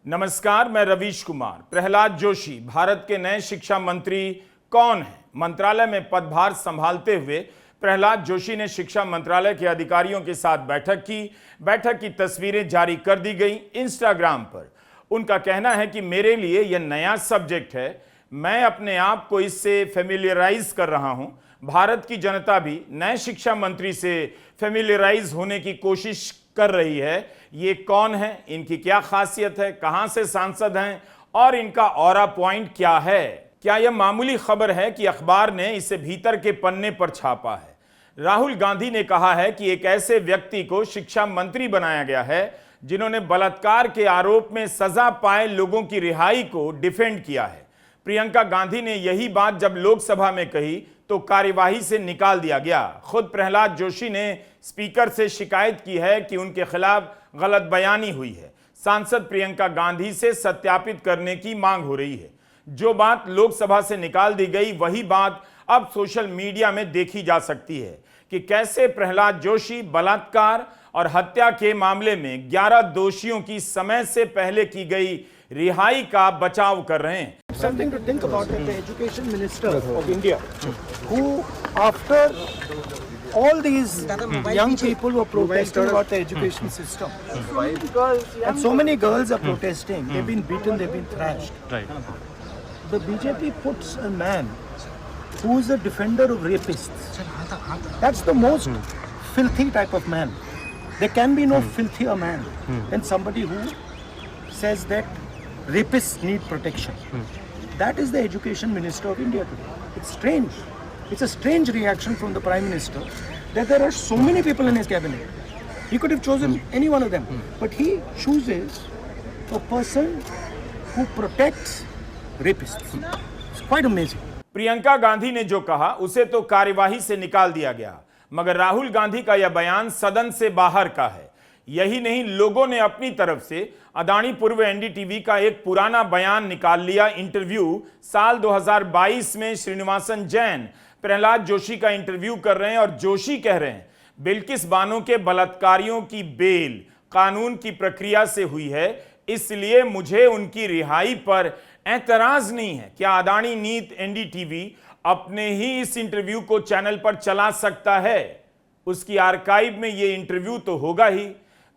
नमस्कार, मैं रवीश कुमार। प्रहलाद जोशी भारत के नए शिक्षा मंत्री कौन हैं? मंत्रालय में पदभार संभालते हुए प्रहलाद जोशी ने शिक्षा मंत्रालय के अधिकारियों के साथ बैठक की तस्वीरें जारी कर दी गई इंस्टाग्राम पर। उनका कहना है कि मेरे लिए यह नया सब्जेक्ट है, मैं अपने आप को इससे फेमिलियराइज कर रहा हूं। भारत की जनता भी नए शिक्षा मंत्री से फेमिलियराइज होने की कोशिश कर रही है। ये कौन है, इनकी क्या खासियत है, कहां से सांसद हैं और इनका ऑरा पॉइंट क्या है? क्या यह मामूली खबर है कि अखबार ने इसे भीतर के पन्ने पर छापा है? राहुल गांधी ने कहा है कि एक ऐसे व्यक्ति को शिक्षा मंत्री बनाया गया है जिन्होंने बलात्कार के आरोप में सजा पाए लोगों की रिहाई को डिफेंड किया है। प्रियंका गांधी ने यही बात जब लोकसभा में कही तो कार्यवाही से निकाल दिया गया। खुद प्रहलाद जोशी ने स्पीकर से शिकायत की है कि उनके खिलाफ गलत बयानी हुई है। सांसद प्रियंका गांधी से सत्यापित करने की मांग हो रही है। जो बात लोकसभा से निकाल दी गई वही बात अब सोशल मीडिया में देखी जा सकती है कि कैसे प्रहलाद जोशी बलात्कार और हत्या के मामले में 11 दोषियों की समय से पहले की गई रिहाई का बचाव कर रहे हैं। Something to think about it, the education minister of India, who after all these young people were protesting about the education system, and so many girls are protesting, they've been beaten, they've been thrashed. Right. The BJP puts a man who is a defender of rapists. That's the most filthy type of man. There can be no filthier man than somebody who says that rapists need protection. That is the education minister of India today. It's strange. It's a strange reaction from the prime minister that there are so many people in his cabinet. He could have chosen any one of them, but he chooses a person who protects rapists. It's quite amazing. Priyanka Gandhi ने जो कहा उसे तो कार्यवाही से निकाल दिया गया, मगर राहुल गांधी का यह बयान सदन से बाहर का है। यही नहीं, लोगों ने अपनी तरफ से अदानी पूर्व एनडीटीवी का एक पुराना बयान निकाल लिया। इंटरव्यू साल 2022 में श्रीनिवासन जैन प्रहलाद जोशी का इंटरव्यू कर रहे हैं और जोशी कह रहे हैं बिल्किस बानो के बलात्कारियों की बेल कानून की प्रक्रिया से हुई है, इसलिए मुझे उनकी रिहाई पर एतराज नहीं है। क्या अदानी नीत एनडीटीवी अपने ही इस इंटरव्यू को चैनल पर चला सकता है? उसकी आर्काइव में यह इंटरव्यू तो होगा ही।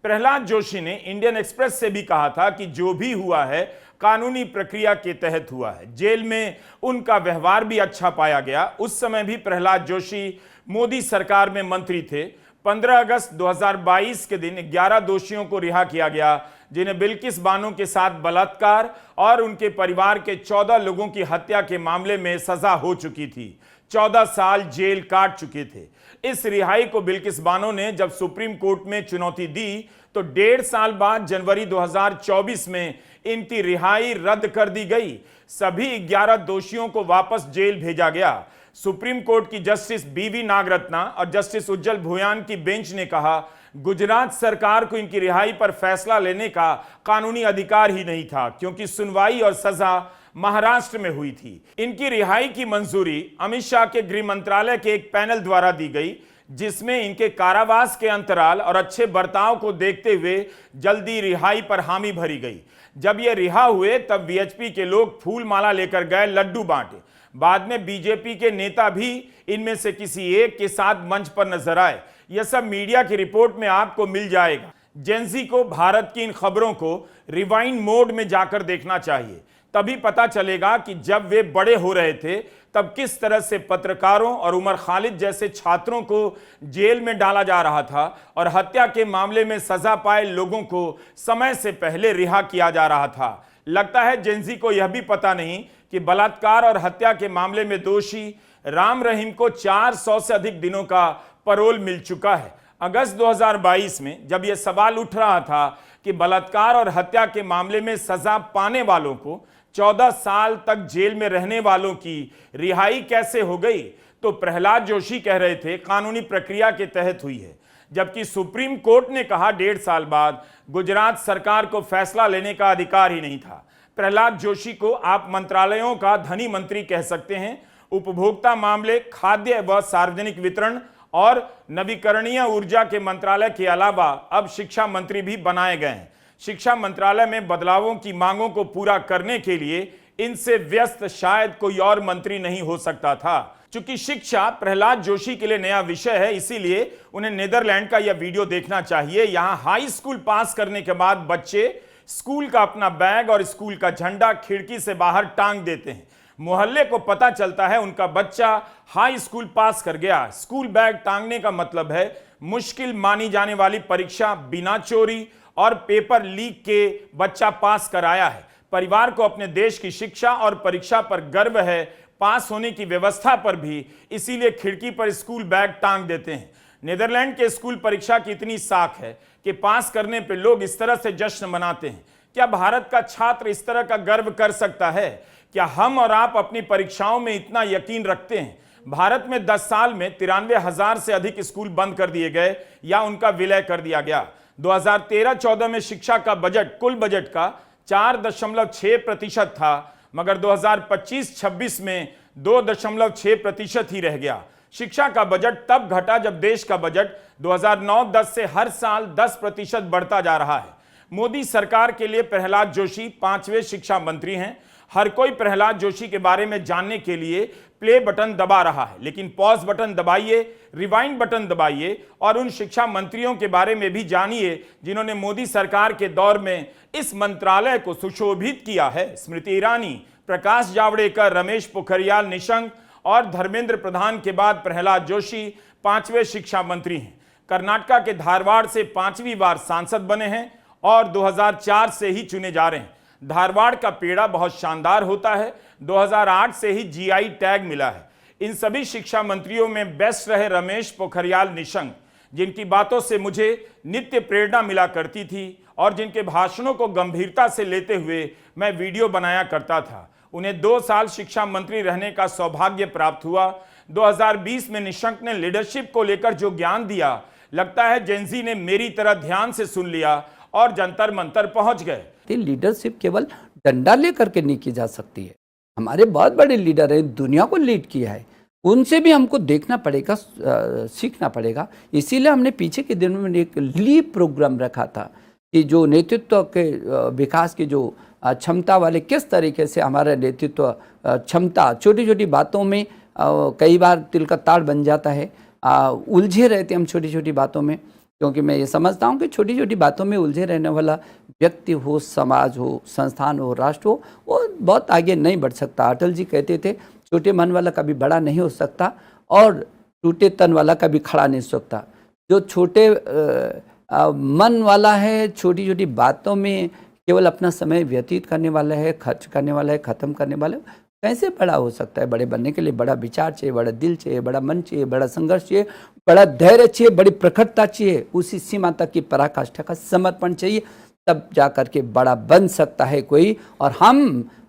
प्रहलाद जोशी ने इंडियन एक्सप्रेस से भी कहा था कि जो भी हुआ है कानूनी प्रक्रिया के तहत हुआ है। जेल में उनका व्यवहार भी अच्छा पाया गया। उस समय भी प्रहलाद जोशी मोदी सरकार में मंत्री थे। 15 अगस्त 2022 के दिन 11 दोषियों को रिहा किया गया, जिन्हें बिल्किस बानो के साथ बलात्कार और उनके परिवार के 14 लोगों की हत्या के मामले में सजा हो चुकी थी। 14 साल जेल काट चुके थे। इस रिहाई को बिल्किस बानो ने जब सुप्रीम कोर्ट में चुनौती दी तो 1.5 साल बाद जनवरी 2024 में इनकी रिहाई रद्द कर दी गई। सभी 11 दोषियों को वापस जेल भेजा गया। सुप्रीम कोर्ट की जस्टिस बीवी नागरत्ना और जस्टिस उज्जवल भुयान की बेंच ने कहा गुजरात सरकार को इनकी रिहाई पर फैसला लेने का कानूनी अधिकार ही नहीं था, क्योंकि सुनवाई और सजा महाराष्ट्र में हुई थी। इनकी रिहाई की मंजूरी अमित शाह के गृह मंत्रालय के एक पैनल द्वारा दी गई, जिसमें इनके कारावास के अंतराल और अच्छे बर्ताव को देखते हुए जल्दी रिहाई पर हामी भरी गई। जब ये रिहा हुए तब वीएचपी के लोग फूल माला लेकर गए, लड्डू बांटे। बाद में बीजेपी के नेता भी इनमें से किसी एक के साथ मंच पर नजर आए। यह सब मीडिया की रिपोर्ट में आपको मिल जाएगा। जेंजी को भारत की इन खबरों को रिवाइंड मोड में जाकर देखना चाहिए, तभी पता चलेगा कि जब वे बड़े हो रहे थे तब किस तरह से पत्रकारों और उमर खालिद जैसे छात्रों को जेल में डाला जा रहा था और हत्या के मामले में सजा पाए लोगों को समय से पहले रिहा किया जा रहा था। लगता है जेंजी को यह भी पता नहीं कि बलात्कार और हत्या के मामले में दोषी राम रहीम को 400 से अधिक दिनों का पैरोल मिल चुका है। अगस्त 2022 में जब यह सवाल उठ रहा था कि बलात्कार और हत्या के मामले में सजा पाने वालों को 14 साल तक जेल में रहने वालों की रिहाई कैसे हो गई, तो प्रहलाद जोशी कह रहे थे कानूनी प्रक्रिया के तहत हुई है, जबकि सुप्रीम कोर्ट ने कहा 1.5 साल बाद गुजरात सरकार को फैसला लेने का अधिकार ही नहीं था। प्रहलाद जोशी को आप मंत्रालयों का धनी मंत्री कह सकते हैं। उपभोक्ता मामले, खाद्य व सार्वजनिक वितरण और नवीकरणीय ऊर्जा के मंत्रालय के अलावा अब शिक्षा मंत्री भी बनाए गए हैं। शिक्षा मंत्रालय में बदलावों की मांगों को पूरा करने के लिए इनसे व्यस्त शायद कोई और मंत्री नहीं हो सकता था। चूंकि शिक्षा प्रहलाद जोशी के लिए नया विषय है, इसीलिए उन्हें नीदरलैंड का यह वीडियो देखना चाहिए। यहां हाई स्कूल पास करने के बाद बच्चे स्कूल का अपना बैग और स्कूल का झंडा खिड़की से बाहर टांग देते हैं। मोहल्ले को पता चलता है उनका बच्चा हाई स्कूल पास कर गया। स्कूल बैग टांगने का मतलब है मुश्किल मानी जाने वाली परीक्षा बिना चोरी और पेपर लीक के बच्चा पास कर आया है। परिवार को अपने देश की शिक्षा और परीक्षा पर गर्व है, पास होने की व्यवस्था पर भी, इसीलिए खिड़की पर स्कूल बैग टांग देते हैं। नीदरलैंड के स्कूल परीक्षा की इतनी साख है कि पास करने पर लोग इस तरह से जश्न मनाते हैं। क्या भारत का छात्र इस तरह का गर्व कर सकता है? क्या हम और आप अपनी परीक्षाओं में इतना यकीन रखते हैं? भारत में 10 साल में 93,000 से अधिक स्कूल बंद कर दिए गए या उनका विलय कर दिया गया। 2013-14 में शिक्षा का बजट कुल बजट का 4.6% था, मगर 2025-26 में 2.6% ही रह गया। शिक्षा का बजट तब घटा जब देश का बजट 2009-10 से हर साल 10% बढ़ता जा रहा है। मोदी सरकार के लिए प्रहलाद जोशी 5वें शिक्षा मंत्री हैं। हर कोई प्रहलाद जोशी के बारे में जानने के लिए प्ले बटन दबा रहा है, लेकिन पॉज बटन दबाइए, रिवाइंड बटन दबाइए और उन शिक्षा मंत्रियों के बारे में भी जानिए जिन्होंने मोदी सरकार के दौर में इस मंत्रालय को सुशोभित किया है। स्मृति ईरानी, प्रकाश जावड़ेकर, रमेश पोखरियाल निशंक और धर्मेंद्र प्रधान के बाद प्रहलाद जोशी 5वें शिक्षा मंत्री हैं। कर्नाटक के धारवाड़ से 5वीं बार सांसद बने हैं और 2004 से ही चुने जा रहे हैं। धारवाड़ का पेड़ा बहुत शानदार होता है। 2008 से ही जीआई टैग मिला है। इन सभी शिक्षा मंत्रियों में बेस्ट रहे रमेश पोखरियाल निशंक, जिनकी बातों से मुझे नित्य प्रेरणा मिला करती थी और जिनके भाषणों को गंभीरता से लेते हुए मैं वीडियो बनाया करता था। उन्हें 2 साल शिक्षा मंत्री रहने का सौभाग्य प्राप्त हुआ। 2020 में निशंक ने लीडरशिप को लेकर जो ज्ञान दिया, लगता है जेनजी ने मेरी तरह ध्यान से सुन लिया और जंतर मंतर पहुंच गए। लीडरशिप केवल डंडा लेकर के नहीं की जा सकती है। हमारे बहुत बड़े लीडर हैं, दुनिया को लीड किया है, उनसे भी हमको देखना पड़ेगा, सीखना पड़ेगा। इसीलिए हमने पीछे के दिनों में एक लीप प्रोग्राम रखा था कि जो नेतृत्व के विकास की जो क्षमता वाले, किस तरीके से हमारा नेतृत्व क्षमता छोटी छोटी बातों में कई बार तिल का ताड़ बन जाता है। उलझे रहते हम छोटी छोटी बातों में, क्योंकि मैं ये समझता हूँ कि छोटी छोटी बातों में उलझे रहने वाला व्यक्ति हो, समाज हो, संस्थान हो, राष्ट्र हो, वो बहुत आगे नहीं बढ़ सकता। अटल जी कहते थे छोटे मन वाला कभी बड़ा नहीं हो सकता और टूटे तन वाला कभी खड़ा नहीं हो सकता। जो छोटे मन वाला है, छोटी छोटी बातों में केवल अपना समय व्यतीत करने वाला है, खर्च करने वाला है, ख़त्म करने वाला है, कैसे बड़ा हो सकता है? बड़े बनने के लिए बड़ा विचार चाहिए, बड़ा दिल चाहिए, बड़ा मन चाहिए, बड़ा संघर्ष चाहिए, बड़ा धैर्य चाहिए, बड़ी प्रखरता चाहिए, उसी सीमा तक की पराकाष्ठा का समर्पण चाहिए, तब जा कर के बड़ा बन सकता है कोई। और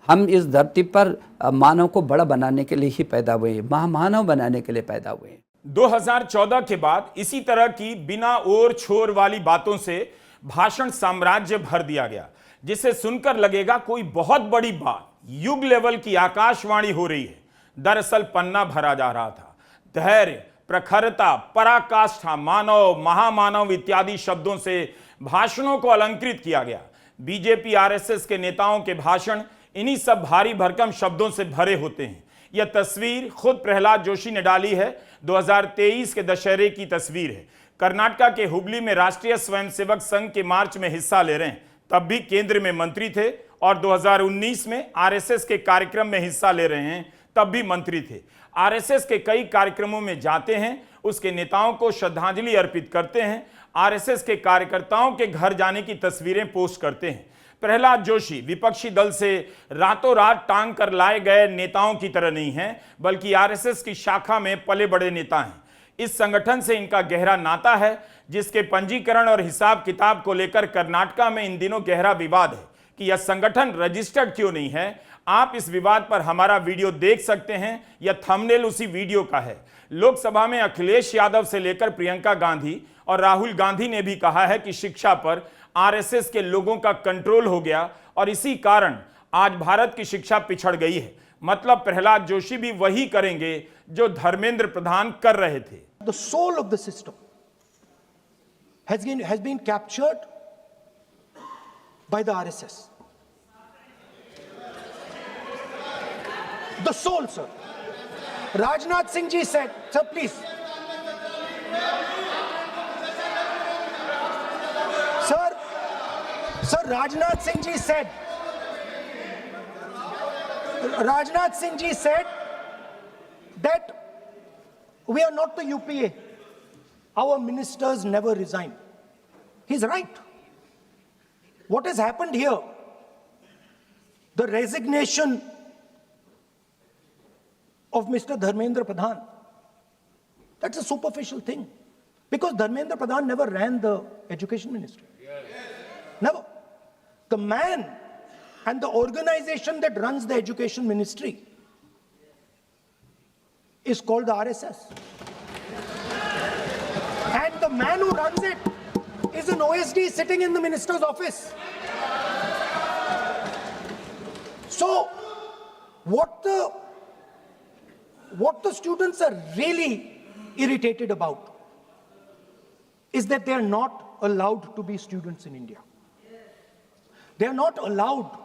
हम इस धरती पर मानव को बड़ा बनाने के लिए ही पैदा हुए, महामानव बनाने के लिए पैदा हुए। 2014 के बाद इसी तरह की बिना ओर छोर वाली बातों से भाषण साम्राज्य भर दिया गया, जिसे सुनकर लगेगा कोई बहुत बड़ी बात, युग लेवल की आकाशवाणी हो रही है। दरअसल पन्ना भरा जा रहा था। धैर्य, प्रखरता, पराकाष्ठा, मानव, महामानव इत्यादि शब्दों से भाषणों को अलंकृत किया गया। बीजेपी आरएसएस के नेताओं के भाषण इन्हीं सब भारी भरकम शब्दों से भरे होते हैं। यह तस्वीर खुद प्रहलाद जोशी ने डाली है। 2023 के दशहरे की तस्वीर है। कर्नाटक के हुबली में राष्ट्रीय स्वयंसेवक संघ के मार्च में हिस्सा ले रहे हैं। तब भी केंद्र में मंत्री थे और 2019 में आरएसएस के कार्यक्रम में हिस्सा ले रहे हैं, तब भी मंत्री थे। आरएसएस के कई कार्यक्रमों में जाते हैं, उसके नेताओं को श्रद्धांजलि अर्पित करते हैं, आरएसएस के कार्यकर्ताओं के घर जाने की तस्वीरें पोस्ट करते हैं। प्रहलाद जोशी विपक्षी दल से रातों रात टांग कर लाए गए नेताओं की तरह नहीं हैं, बल्कि आरएसएस की शाखा में पले बड़े नेता हैं। इस संगठन से इनका गहरा नाता है, जिसके पंजीकरण और हिसाब किताब को लेकर कर्नाटक में इन दिनों गहरा विवाद है कि यह संगठन रजिस्टर्ड क्यों नहीं है। आप इस विवाद पर हमारा वीडियो देख सकते हैं, यह थंबनेल उसी वीडियो का है। लोकसभा में अखिलेश यादव से लेकर प्रियंका गांधी और राहुल गांधी ने भी कहा है कि शिक्षा पर आरएसएस के लोगों का कंट्रोल हो गया और इसी कारण आज भारत की शिक्षा पिछड़ गई है। मतलब प्रहलाद जोशी भी वही करेंगे जो धर्मेंद्र प्रधान कर रहे थे। The soul of the system has been captured by the RSS. The soul, sir. Rajnath Singh ji said, sir, please. Sir, Rajnath Singh ji said, that we are not the UPA. Our ministers never resign. He's right. What has happened here? The resignation of Mr. Dharmendra Pradhan, that's a superficial thing. Because Dharmendra Pradhan never ran the education ministry. Never. The man and the organization that runs the education ministry is called the RSS. And the man who runs it is an OSD sitting in the minister's office. So, what the students are really irritated about is that they are not allowed to be students in India. They are not allowed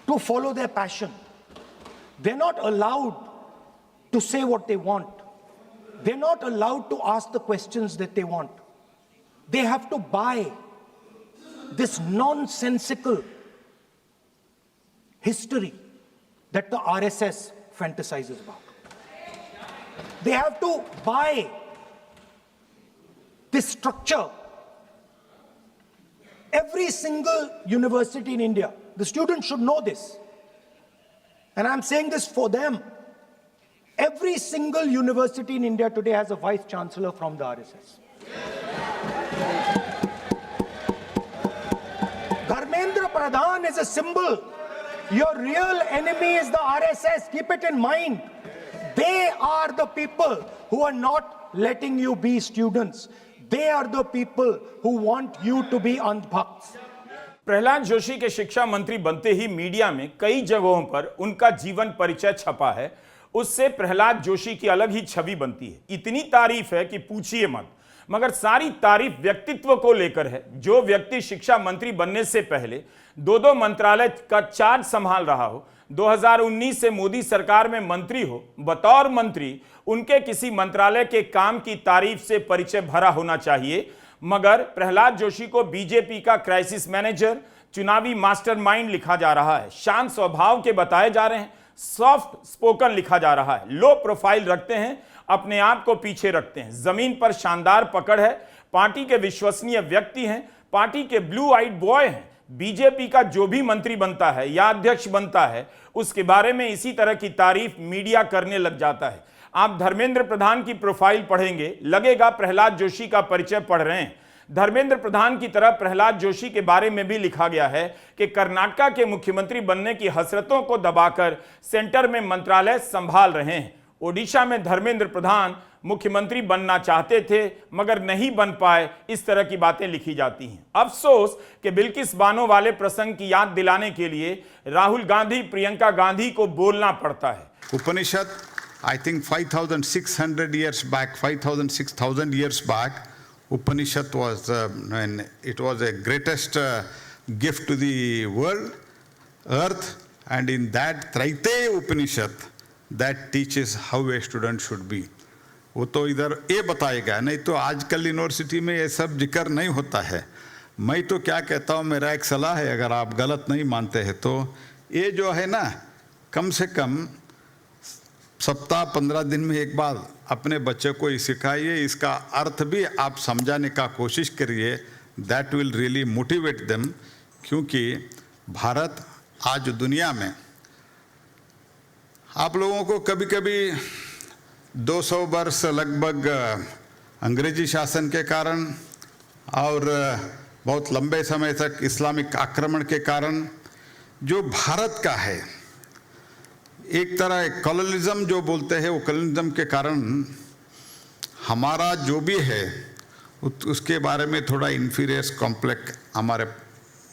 to follow their passion. They're not allowed to say what they want. They're not allowed to ask the questions that they want. They have to buy this nonsensical history that the RSS fantasizes about. They have to buy this structure. Every single university in India, the students should know this, and I'm saying this for them. Every single university in India today has a vice chancellor from the RSS. Dharmendra Pradhan is a symbol. Your real enemy is the RSS. Keep it in mind. They are the people who are not letting you be students. They are the people who want you to be अंधभक्त. Prahlad Joshi के शिक्षा मंत्री बनते ही media में कई जगहों पर उनका जीवन परिचय छपा है। उससे प्रहलाद जोशी की अलग ही छवि बनती है। इतनी तारीफ है कि पूछिए मत। मगर सारी तारीफ व्यक्तित्व को लेकर है। जो व्यक्ति शिक्षा मंत्री बनने से पहले दो मंत्रालय का चार्ज संभाल रहा हो, 2019 से मोदी सरकार में मंत्री हो, बतौर मंत्री उनके किसी मंत्रालय के काम की तारीफ से परिचय भरा होना चाहिए। मगर प्रहलाद जोशी को बीजेपी का क्राइसिस मैनेजर, चुनावी मास्टरमाइंड लिखा जा रहा है। शांत स्वभाव के बताए जा रहे हैं, सॉफ्ट स्पोकन लिखा जा रहा है, लो प्रोफाइल रखते हैं, अपने आप को पीछे रखते हैं। जमीन पर शानदार पकड़ है, पार्टी के विश्वसनीय व्यक्ति हैं, पार्टी के ब्लू आइड बॉय हैं। बीजेपी का जो भी मंत्री बनता है या अध्यक्ष बनता है, उसके बारे में इसी तरह की तारीफ मीडिया करने लग जाता है। आप धर्मेंद्र प्रधान की प्रोफाइल पढ़ेंगे, लगेगा प्रहलाद जोशी का परिचय पढ़ रहे हैं। धर्मेंद्र प्रधान की तरह प्रहलाद जोशी के बारे में भी लिखा गया है कि कर्नाटका के मुख्यमंत्री बनने की हसरतों को दबाकर सेंटर में मंत्रालय संभाल रहे हैं। ओडिशा में धर्मेंद्र प्रधान मुख्यमंत्री बनना चाहते थे मगर नहीं बन पाए, इस तरह की बातें लिखी जाती हैं। अफसोस कि बिल्किस बानो वाले प्रसंग की याद दिलाने के लिए राहुल गांधी, प्रियंका गांधी को बोलना पड़ता है। Upanishad, I think 5,600 years back, 6,000 years back, Upanishad was, it was a greatest gift to the world, earth, and in that Traiteya Upanishad, that teaches how a student should be. वो तो इधर ये बताएगा, नहीं तो आजकल यूनिवर्सिटी में ये सब जिक्र नहीं होता है। मैं तो क्या कहता हूँ, मेरा एक सलाह है, अगर आप गलत नहीं मानते हैं तो ये जो है ना, कम से कम सप्ताह 15 दिन में एक बार अपने बच्चे को ये सिखाइए, इसका अर्थ भी आप समझाने का कोशिश करिए। That will really motivate them, क्योंकि भारत आज दुनिया में आप लोगों को कभी कभी 200 वर्ष लगभग अंग्रेजी शासन के कारण और बहुत लंबे समय तक इस्लामिक आक्रमण के कारण जो भारत का है, एक तरह कॉलोनिज्म जो बोलते हैं, वो कॉलोनिज्म के कारण हमारा जो भी है उसके बारे में थोड़ा इंफीरियर कॉम्प्लेक्स हमारे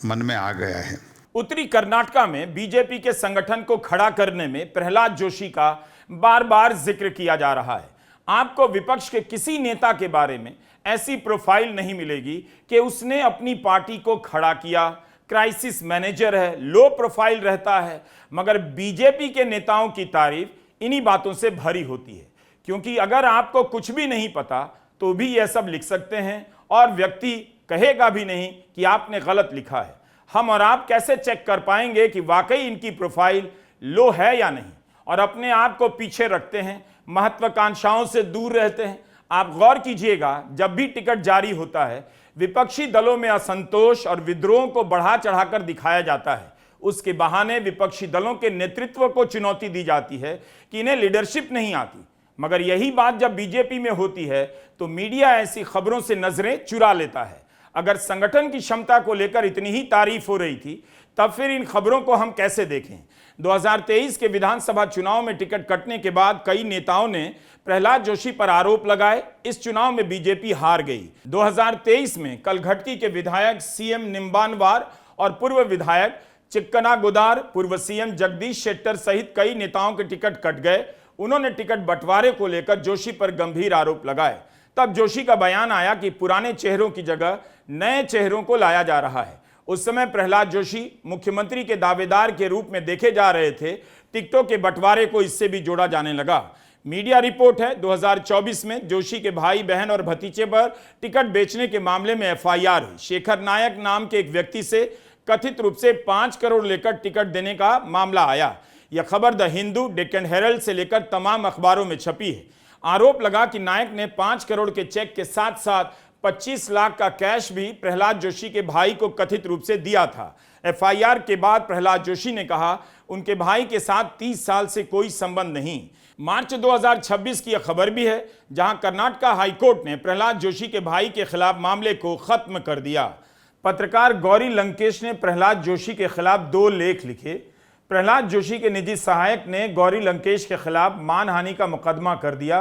मन में आ गया है। उत्तरी कर्नाटका में बीजेपी के संगठन को खड़ा करने में प्रहलाद जोशी का बार बार जिक्र किया जा रहा है। आपको विपक्ष के किसी नेता के बारे में ऐसी प्रोफाइल नहीं मिलेगी कि उसने अपनी पार्टी को खड़ा किया, क्राइसिस मैनेजर है, लो प्रोफाइल रहता है। मगर बीजेपी के नेताओं की तारीफ इन्हीं बातों से भरी होती है, क्योंकि अगर आपको कुछ भी नहीं पता तो भी यह सब लिख सकते हैं और व्यक्ति कहेगा भी नहीं कि आपने गलत लिखा है। हम और आप कैसे चेक कर पाएंगे कि वाकई इनकी प्रोफाइल लो है या नहीं, और अपने आप को पीछे रखते हैं, महत्वाकांक्षाओं से दूर रहते हैं। आप गौर कीजिएगा, जब भी टिकट जारी होता है विपक्षी दलों में असंतोष और विद्रोह को बढ़ा चढ़ाकर दिखाया जाता है। उसके बहाने विपक्षी दलों के नेतृत्व को चुनौती दी जाती है कि इन्हें लीडरशिप नहीं आती। मगर यही बात जब बीजेपी में होती है तो मीडिया ऐसी खबरों से नजरें चुरा लेता है। अगर संगठन की क्षमता को लेकर इतनी ही तारीफ हो रही थी, तब फिर इन खबरों को हम कैसे देखें? 2023 के विधानसभा चुनाव में टिकट कटने के बाद कई नेताओं ने प्रहलाद जोशी पर आरोप लगाए। इस चुनाव में बीजेपी हार गई। 2023 में कलघटकी के विधायक सीएम निम्बानवार और पूर्व विधायक चिक्कना गोदार, पूर्व सीएम जगदीश शेट्टर सहित कई नेताओं के टिकट कट गए। उन्होंने टिकट बंटवारे को लेकर जोशी पर गंभीर आरोप लगाए। तब जोशी का बयान आया कि पुराने चेहरों की जगह नए चेहरों को लाया जा रहा है। उस समय प्रहलाद जोशी मुख्यमंत्री के दावेदार के रूप में देखे जा रहे थे। टिकटों के बंटवारे को इससे भी जोड़ा जाने लगा। मीडिया रिपोर्ट है 2024 में जोशी के भाई बहन और भतीजे पर टिकट बेचने के मामले में एफआईआर हुई। शेखर नायक नाम के एक व्यक्ति से कथित रूप से 5 करोड़ लेकर टिकट देने का मामला आया। यह खबर द हिंदू, डेक्कन हेरल्ड से लेकर तमाम अखबारों में छपी है। आरोप लगा कि नायक ने 5 करोड़ के चेक के साथ साथ 25 लाख का कैश भी प्रहलाद जोशी के भाई को कथित रूप से दिया था। एफआईआर के बाद प्रहलाद जोशी ने कहा उनके भाई के साथ 30 साल से कोई संबंध नहीं। मार्च 2026 की यह खबर भी है, जहां कर्नाटक हाईकोर्ट ने प्रहलाद जोशी के भाई के खिलाफ मामले को खत्म कर दिया। पत्रकार गौरी लंकेश ने प्रहलाद जोशी के खिलाफ 2 लेख लिखे। प्रहलाद जोशी के निजी सहायक ने गौरी लंकेश के खिलाफ मानहानि का मुकदमा कर दिया।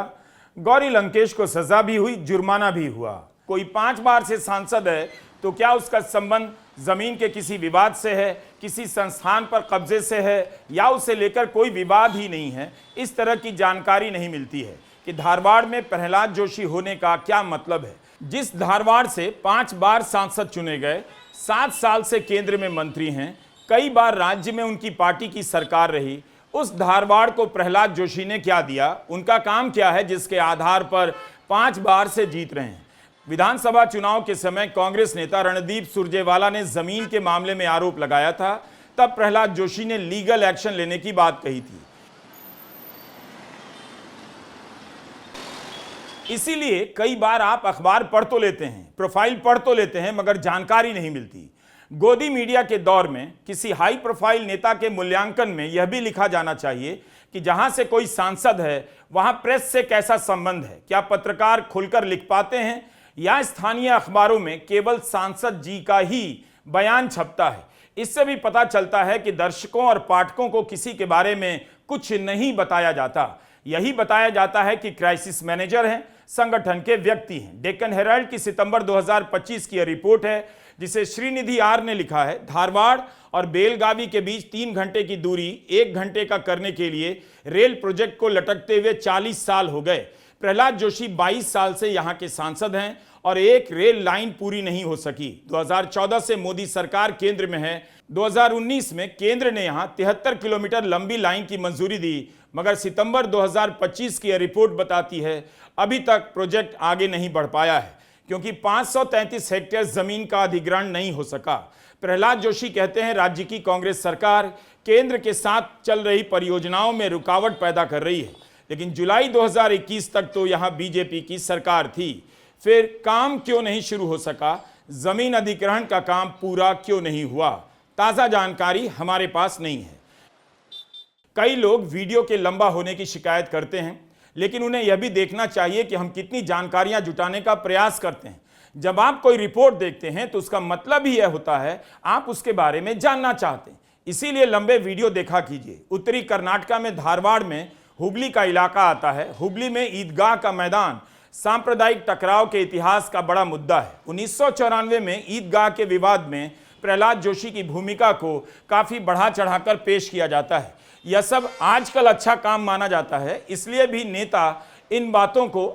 गौरी लंकेश को सजा भी हुई, जुर्माना भी हुआ। कोई 5 बार से सांसद है तो क्या उसका संबंध जमीन के किसी विवाद से है, किसी संस्थान पर कब्जे से है, या उसे लेकर कोई विवाद ही नहीं है? इस तरह की जानकारी नहीं मिलती है कि धारवाड़ में प्रहलाद जोशी होने का क्या मतलब है। जिस धारवाड़ से 5 बार सांसद चुने गए, 7 साल से केंद्र में मंत्री हैं, कई बार राज्य में उनकी पार्टी की सरकार रही, उस धारवाड़ को प्रहलाद जोशी ने क्या दिया? उनका काम क्या है जिसके आधार पर 5 बार से जीत रहे हैं? विधानसभा चुनाव के समय कांग्रेस नेता रणदीप सुरजेवाला ने जमीन के मामले में आरोप लगाया था। तब प्रहलाद जोशी ने लीगल एक्शन लेने की बात कही थी। इसीलिए कई बार आप अखबार पढ़ तो लेते हैं, प्रोफाइल पढ़ तो लेते हैं, मगर जानकारी नहीं मिलती। गोदी मीडिया के दौर में किसी हाई प्रोफाइल नेता के मूल्यांकन में यह भी लिखा जाना चाहिए कि जहां से कोई सांसद है वहां प्रेस से कैसा संबंध है, क्या पत्रकार खुलकर लिख पाते हैं या स्थानीय अखबारों में केवल सांसद जी का ही बयान छपता है। इससे भी पता चलता है कि दर्शकों और पाठकों को किसी के बारे में कुछ नहीं बताया जाता। यही बताया जाता है कि क्राइसिस मैनेजर हैं, संगठन के व्यक्ति हैं। डेक्कन हेराल्ड की सितंबर 2025 की रिपोर्ट है जिसे श्रीनिधि आर ने लिखा है। धारवाड़ और बेलगावी के बीच 3 घंटे की दूरी 1 घंटे का करने के लिए रेल प्रोजेक्ट को लटकते हुए 40 साल हो गए। प्रहलाद जोशी 22 साल से यहां के सांसद हैं और एक रेल लाइन पूरी नहीं हो सकी। 2014 से मोदी सरकार केंद्र में है। 2019 में केंद्र ने यहां 73 किलोमीटर लंबी लाइन की मंजूरी दी, मगर सितंबर 2025 की रिपोर्ट बताती है अभी तक प्रोजेक्ट आगे नहीं बढ़ पाया है, क्योंकि 533 हेक्टेयर जमीन का अधिग्रहण नहीं हो सका। प्रहलाद जोशी कहते हैं राज्य की कांग्रेस सरकार केंद्र के साथ चल रही परियोजनाओं में रुकावट पैदा कर रही है, लेकिन जुलाई 2021 तक तो यहां बीजेपी की सरकार थी। फिर काम क्यों नहीं शुरू हो सका? जमीन अधिग्रहण का काम पूरा क्यों नहीं हुआ? ताजा जानकारी हमारे पास नहीं है। कई लोग वीडियो के लंबा होने की शिकायत करते हैं, लेकिन उन्हें यह भी देखना चाहिए कि हम कितनी जानकारियां जुटाने का प्रयास करते हैं। जब आप कोई रिपोर्ट देखते हैं तो उसका मतलब ही यह होता है आप उसके बारे में जानना चाहते हैं, इसीलिए लंबे वीडियो देखा कीजिए। उत्तरी कर्नाटक में धारवाड़ में हुबली का इलाका आता है। हुबली में ईदगाह का मैदान सांप्रदायिक टकराव के इतिहास का बड़ा मुद्दा है। 1994 में ईदगाह के विवाद में प्रहलाद जोशी की भूमिका को काफी बढ़ा चढ़ाकर पेश किया जाता है। यह सब आजकल अच्छा काम माना जाता है, इसलिए भी नेता इन बातों को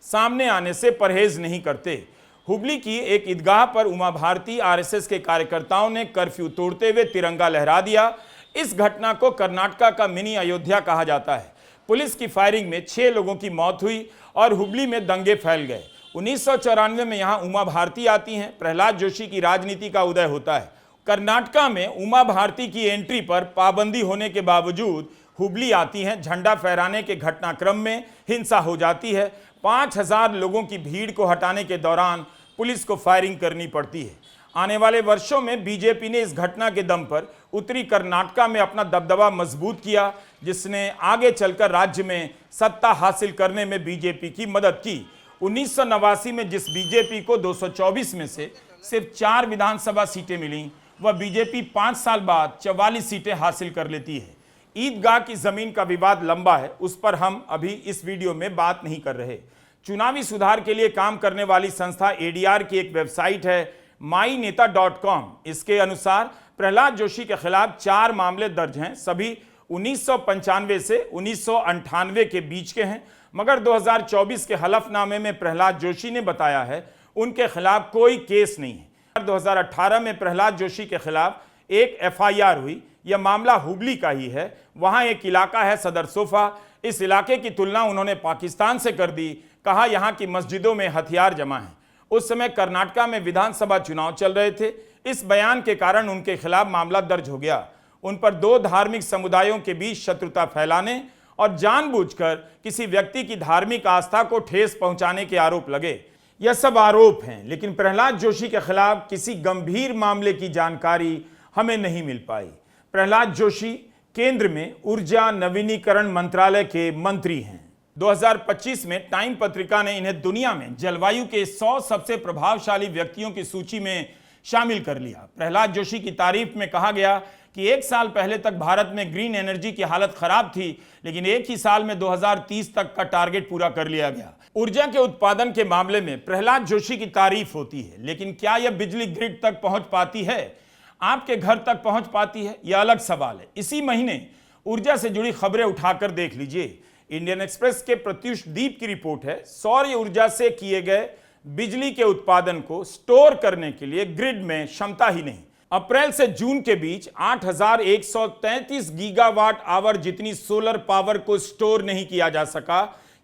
सामने आने से परहेज नहीं करते। हुबली की एक ईदगाह पर उमा भारती आरएसएस के कार्यकर्ताओं ने कर्फ्यू तोड़ते हुए तिरंगा लहरा दिया। इस घटना को कर्नाटका का मिनी अयोध्या कहा जाता है। पुलिस की फायरिंग में 6 लोगों की मौत हुई और हुबली में दंगे फैल गए। 1994 में यहां उमा भारती आती हैं। प्रहलाद जोशी की राजनीति का उदय होता है। कर्नाटका में उमा भारती की एंट्री पर पाबंदी होने के बावजूद हुबली आती हैं। झंडा फहराने के घटनाक्रम में हिंसा हो जाती है। 5000 लोगों की भीड़ को हटाने के दौरान पुलिस को फायरिंग करनी पड़ती है। आने वाले वर्षों में बीजेपी ने इस घटना के दम पर उत्तरी कर्नाटका में अपना दबदबा मजबूत किया, जिसने आगे चलकर राज्य में सत्ता हासिल करने में बीजेपी की मदद की। 1989 में जिस बीजेपी को 224 में से सिर्फ 4 विधानसभा सीटें मिली, वह बीजेपी 5 साल बाद 44 सीटें हासिल कर लेती है। ईदगाह की जमीन का विवाद लंबा है, उस पर हम अभी इस वीडियो में बात नहीं कर रहे। चुनावी सुधार के लिए काम करने वाली संस्था एडीआर की एक वेबसाइट है myneta.com। इसके अनुसार प्रहलाद जोशी के खिलाफ 4 मामले दर्ज हैं। सभी 1995 से 1998 के बीच के हैं, मगर 2024 के हलफनामे में प्रहलाद जोशी ने बताया है उनके खिलाफ कोई केस नहीं है। 2018 में प्रहलाद जोशी के खिलाफ एक एफआईआर हुई। यह मामला हुबली का ही है। वहां एक इलाका है सदर सोफा। इस इलाके की तुलना उन्होंने पाकिस्तान से कर दी। कहा यहां की मस्जिदों में हथियार जमा हैं। उस समय कर्नाटका में विधानसभा चुनाव चल रहे थे। इस बयान के कारण उनके खिलाफ मामला दर्ज हो गया। उन पर 2 धार्मिक समुदायों के बीच शत्रुता फैलाने और जानबूझकर किसी व्यक्ति की धार्मिक आस्था को ठेस पहुंचाने के आरोप लगे। यह सब आरोप हैं, लेकिन प्रहलाद जोशी के खिलाफ किसी गंभीर मामले की जानकारी हमें नहीं मिल पाई। प्रहलाद जोशी केंद्र में ऊर्जा नवीनीकरण मंत्रालय के मंत्री हैं। 2025 में टाइम पत्रिका ने इन्हें दुनिया में जलवायु के 100 सबसे प्रभावशाली व्यक्तियों की सूची में शामिल कर लिया। प्रहलाद जोशी की तारीफ में कहा गया कि 1 साल पहले तक भारत में ग्रीन एनर्जी की हालत खराब थी, लेकिन एक ही साल में 2030 तक का टारगेट पूरा कर लिया गया। ऊर्जा के उत्पादन के मामले में प्रहलाद जोशी की तारीफ होती है, लेकिन क्या यह बिजली ग्रिड तक पहुंच पाती है, आपके घर तक पहुंच पाती है, यह अलग सवाल है। इसी महीने ऊर्जा से जुड़ी खबरें उठाकर देख लीजिए। इंडियन एक्सप्रेस के प्रत्युष दीप की रिपोर्ट है, सौर ऊर्जा से किए गए बिजली के उत्पादन को स्टोर करने के लिए ग्रिड में क्षमता ही नहीं। अप्रैल से जून के बीच 8133 गीगावाट आवर जितनी सोलर पावर को स्टोर नहीं किया जा सका,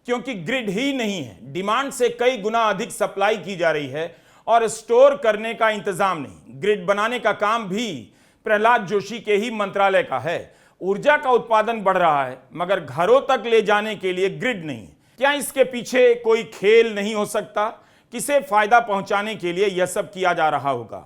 क्योंकि ग्रिड ही नहीं है। डिमांड से कई गुना अधिक सप्लाई की जा रही है और स्टोर करने का इंतजाम नहीं। ग्रिड बनाने का काम भी प्रहलाद जोशी के ही मंत्रालय का है। ऊर्जा का उत्पादन बढ़ रहा है, मगर घरों तक ले जाने के लिए ग्रिड नहीं है। क्या इसके पीछे कोई खेल नहीं हो सकता? किसे फायदा पहुंचाने के लिए यह सब किया जा रहा होगा?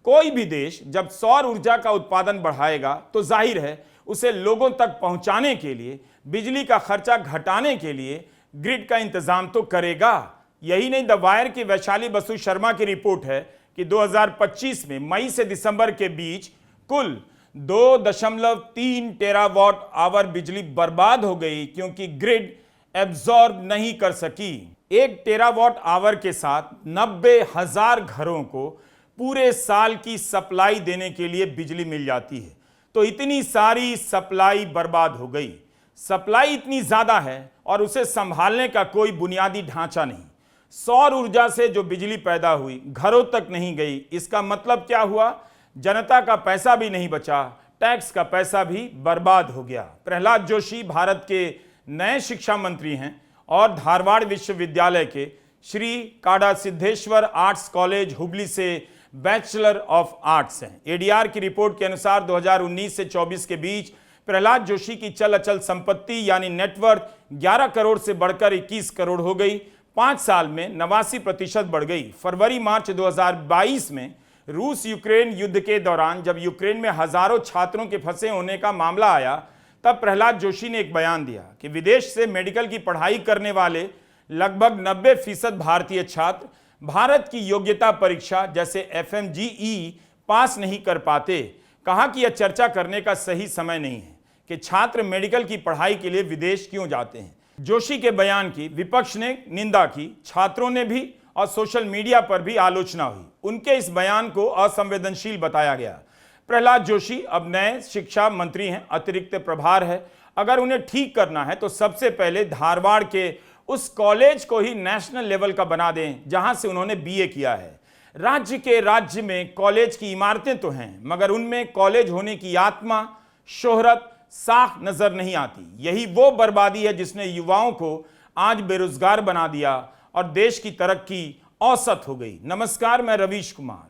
कोई भी देश जब सौर ऊर्जा का उत्पादन बढ़ाएगा तो जाहिर है उसे लोगों तक पहुंचाने के लिए, बिजली का खर्चा घटाने के लिए ग्रिड का इंतजाम तो करेगा। यही नहीं, द वायर की वैशाली बसु शर्मा की रिपोर्ट है कि 2025 में मई से दिसंबर के बीच कुल 2.3 टेरावाट आवर बिजली बर्बाद हो गई, क्योंकि ग्रिड एब्जॉर्ब नहीं कर सकी। 1 टेरावाट आवर के साथ 90,000 घरों को पूरे साल की सप्लाई देने के लिए बिजली मिल जाती है। तो इतनी सारी सप्लाई बर्बाद हो गई। सप्लाई इतनी ज्यादा है और उसे संभालने का कोई बुनियादी ढांचा नहीं। सौर ऊर्जा से जो बिजली पैदा हुई घरों तक नहीं गई। इसका मतलब क्या हुआ? जनता का पैसा भी नहीं बचा, टैक्स का पैसा भी बर्बाद हो गया। प्रहलाद जोशी भारत के नए शिक्षा मंत्री हैं और धारवाड़ विश्वविद्यालय के श्री काड़ा सिद्धेश्वर आर्ट्स कॉलेज हुबली से बैचलर ऑफ आर्ट्स हैं। एडीआर की रिपोर्ट के अनुसार 2019 से 24 के बीच प्रहलाद जोशी की चल अचल संपत्ति यानी नेटवर्थ 11 करोड़ से बढ़कर 21 करोड़ हो गई। 5 साल में 89% बढ़ गई। फरवरी मार्च 2022 में रूस यूक्रेन युद्ध के दौरान जब यूक्रेन में हजारों छात्रों के फंसे होने का मामला आया, तब प्रहलाद जोशी ने एक बयान दिया कि विदेश से मेडिकल की पढ़ाई करने वाले लगभग 90% भारतीय छात्र भारत की योग्यता परीक्षा जैसे FMGE पास नहीं कर पाते। कहा कि यह चर्चा करने का सही समय नहीं है कि छात्र मेडिकल की पढ़ाई के लिए विदेश क्यों जाते हैं। जोशी के बयान की विपक्ष ने निंदा की, छात्रों ने भी और सोशल मीडिया पर भी आलोचना हुई। उनके इस बयान को असंवेदनशील बताया गया। प्रहलाद जोशी अब नए शिक्षा मंत्री हैं, अतिरिक्त प्रभार है। अगर उन्हें ठीक करना है तो सबसे पहले धारवाड़ के उस कॉलेज को ही नेशनल लेवल का बना दें जहां से उन्होंने बीए किया है। राज्य में कॉलेज की इमारतें तो हैं, मगर उनमें कॉलेज होने की आत्मा, शोहरत साफ नजर नहीं आती। यही वो बर्बादी है जिसने युवाओं को आज बेरोजगार बना दिया और देश की तरक्की औसत हो गई। नमस्कार, मैं रवीश कुमार।